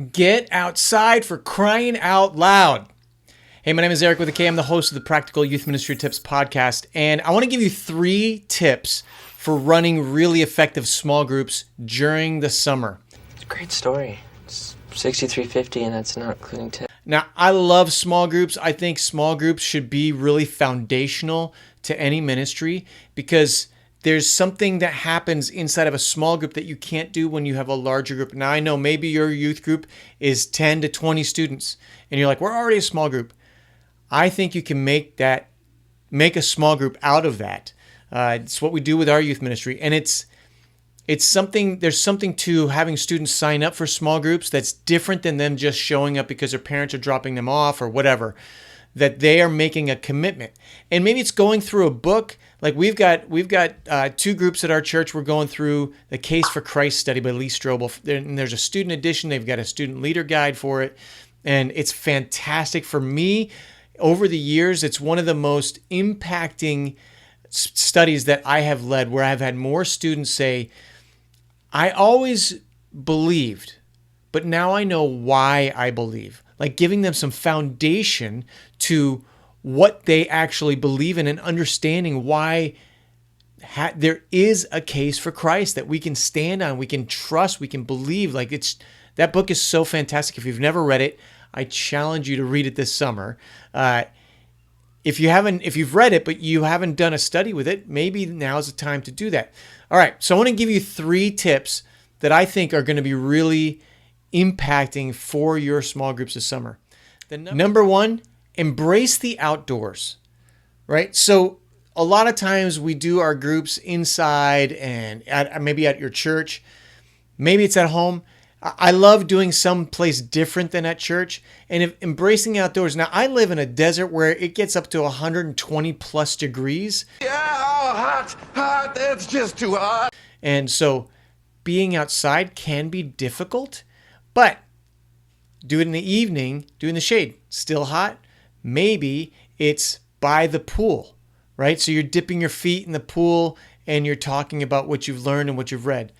Get outside, for crying out loud. Hey, my name is Eric with a K. I'm the host of the Practical Youth Ministry Tips podcast, and I want to give you 3 tips for running really effective small groups during the summer. It's a great story. It's 6350, and that's not including tips. Now, I love small groups. I think small groups should be really foundational to any ministry because there's something that happens inside of a small group that you can't do when you have a larger group. Now, I know maybe your youth group is 10 to 20 students, and you're like, we're already a small group. I think you can make a small group out of that. It's what we do with our youth ministry, and it's something. There's something to having students sign up for small groups that's different than them just showing up because their parents are dropping them off or whatever. That they are making a commitment, and maybe it's going through a book. Like we've got 2 groups at our church. We're going through the Case for Christ study by Lee Strobel. And there's a student edition. They've got a student leader guide for it, and it's fantastic. For me, over the years, it's one of the most impacting studies that I have led, where I've had more students say, "I always believed, but now I know why I believe." Like giving them some foundation to what they actually believe in and understanding why there is a case for Christ that we can stand on, we can trust, we can believe. Like that book is so fantastic. If you've never read it, I challenge you to read it this summer. If you've read it, but you haven't done a study with it, maybe now's the time to do that. All right. So I want to give you 3 tips that I think are going to be really impacting for your small groups this summer. Number 1, embrace the outdoors, right? So a lot of times we do our groups inside and maybe at your church. Maybe it's at home. I love doing someplace different than at church and embracing the outdoors. Now, I live in a desert where it gets up to 120 plus degrees. Yeah, hot, it's just too hot. And so being outside can be difficult, but do it in the evening, do it in the shade. Still hot? Maybe it's by the pool, right? So you're dipping your feet in the pool and you're talking about what you've learned and what you've read.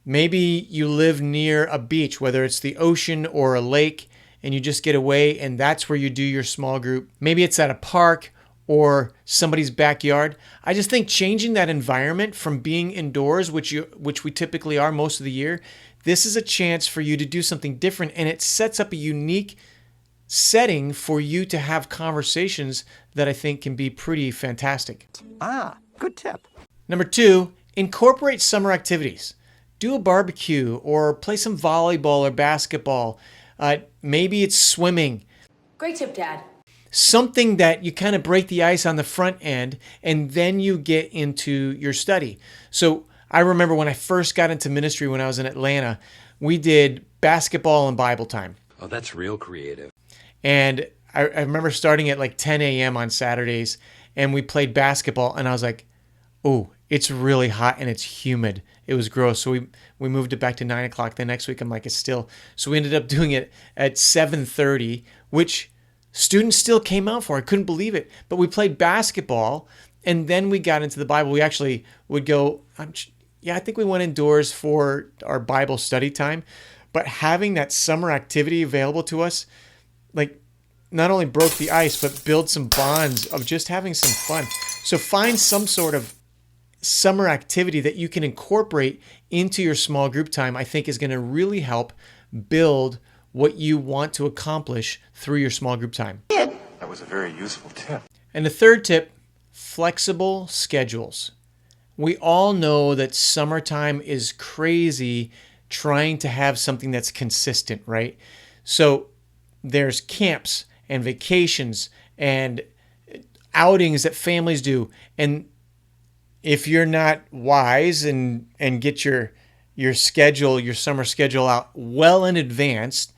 Maybe you live near a beach, whether it's the ocean or a lake, and you just get away and that's where you do your small group. Maybe it's at a park or somebody's backyard. I just think changing that environment from being indoors, which we typically are most of the year, this is a chance for you to do something different, and it sets up a unique setting for you to have conversations that I think can be pretty fantastic. Good tip. Number 2, incorporate summer activities. Do a barbecue or play some volleyball or basketball. Maybe it's swimming. Great tip, Dad. Something that you kind of break the ice on the front end, and then you get into your study. So I remember when I first got into ministry when I was in Atlanta, we did basketball and Bible time. Oh, that's real creative. And I remember starting at like 10 a.m. on Saturdays, and we played basketball, and I was like, oh, it's really hot and it's humid. It was gross. So we moved it back to 9 o'clock. The next week, I'm like, it's still. So we ended up doing it at 7:30, which students still came out for. I couldn't believe it. But we played basketball, and then we got into the Bible. We actually would go, I think we went indoors for our Bible study time. But having that summer activity available to us, like, not only broke the ice, but build some bonds of just having some fun. So find some sort of summer activity that you can incorporate into your small group time. I think is going to really help build what you want to accomplish through your small group time. That was a very useful tip. And the 3rd tip, flexible schedules. We all know that summertime is crazy trying to have something that's consistent, right? So there's camps and vacations and outings that families do. And if you're not wise and get your schedule, your summer schedule out well in advance,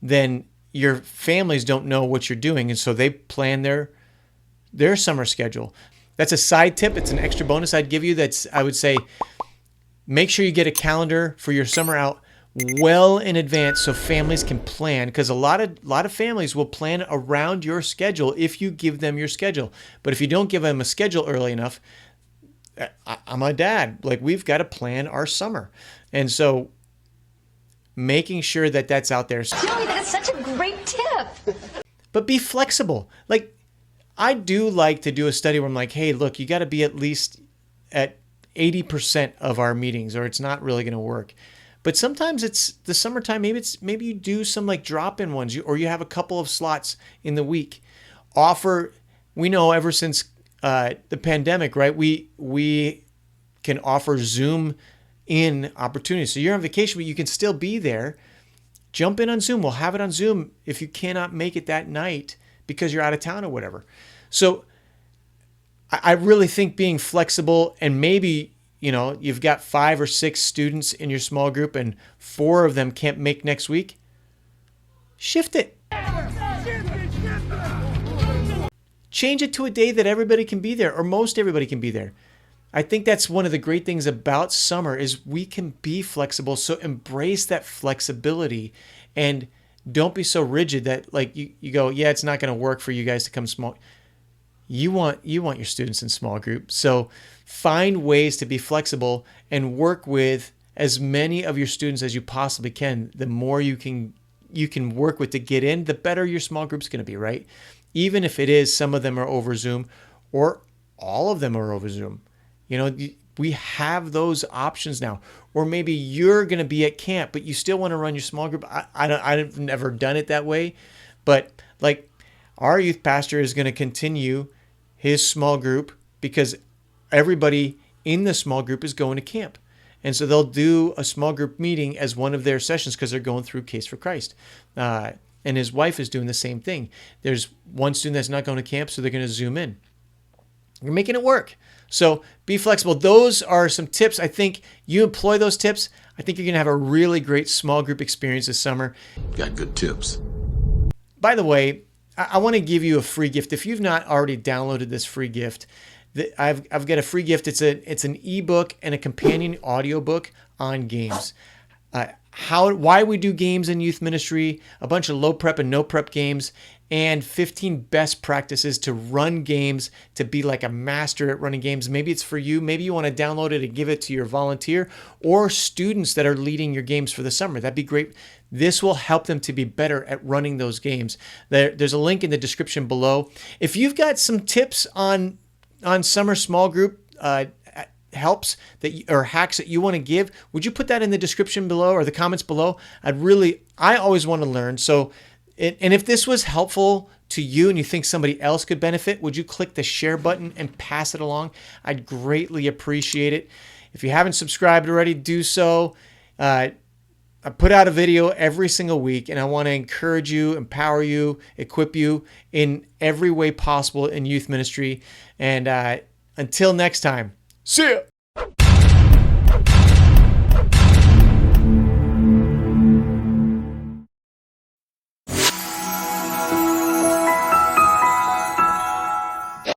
then your families don't know what you're doing. And so they plan their summer schedule. That's a side tip. It's an extra bonus I'd give you. I would say, make sure you get a calendar for your summer out well in advance so families can plan, because a lot of families will plan around your schedule if you give them your schedule. But if you don't give them a schedule early enough, I'm a dad. Like, we've got to plan our summer. And so making sure that that's out there. Joey, that is such a great tip. But be flexible. Like, I do like to do a study where I'm like, hey, look, you got to be at least at 80% of our meetings, or it's not really going to work. But sometimes it's the summertime. Maybe you do some like drop-in ones, or you have a couple of slots in the week. We know ever since the pandemic, right? We can offer Zoom in opportunities. So you're on vacation, but you can still be there. Jump in on Zoom. We'll have it on Zoom if you cannot make it that night because you're out of town or whatever. So I really think being flexible, and maybe, you've got 5 or 6 students in your small group and 4 of them can't make next week. Shift it. Change it to a day that everybody can be there, or most everybody can be there. I think that's one of the great things about summer is we can be flexible. So embrace that flexibility and don't be so rigid that like you go, yeah, it's not going to work for you guys to come small. You want your students in small groups. So find ways to be flexible and work with as many of your students as you possibly can. The more you can work with to get in, the better your small group's going to be, right? Even if it is some of them are over Zoom or all of them are over Zoom. We have those options now. Or maybe you're going to be at camp, but you still want to run your small group. I've never done it that way, but like our youth pastor is going to continue his small group because everybody in the small group is going to camp. And so they'll do a small group meeting as one of their sessions because they're going through Case for Christ. And his wife is doing the same thing. There's one student that's not going to camp, so they're going to Zoom in. You're making it work. So be flexible. Those are some tips. I think you employ those tips. I think you're going to have a really great small group experience this summer. Got good tips. By the way, I want to give you a free gift. If you've not already downloaded this free gift, I've got a free gift. It's an ebook and a companion audiobook on games. Why we do games in youth ministry, a bunch of low prep and no prep games, and 15 best practices to run games, to be like a master at running games. Maybe it's for you. Maybe you want to download it and give it to your volunteer or students that are leading your games for the summer. That'd be great. This will help them to be better at running those games. There's a link in the description below. If you've got some tips on summer small group helps or hacks that you want to give, would you put that in the description below or the comments below? I always want to learn. So, and if this was helpful to you and you think somebody else could benefit, would you click the share button and pass it along? I'd greatly appreciate it. If you haven't subscribed already, do so. I put out a video every single week, and I want to encourage you, empower you, equip you in every way possible in youth ministry. And until next time, see ya.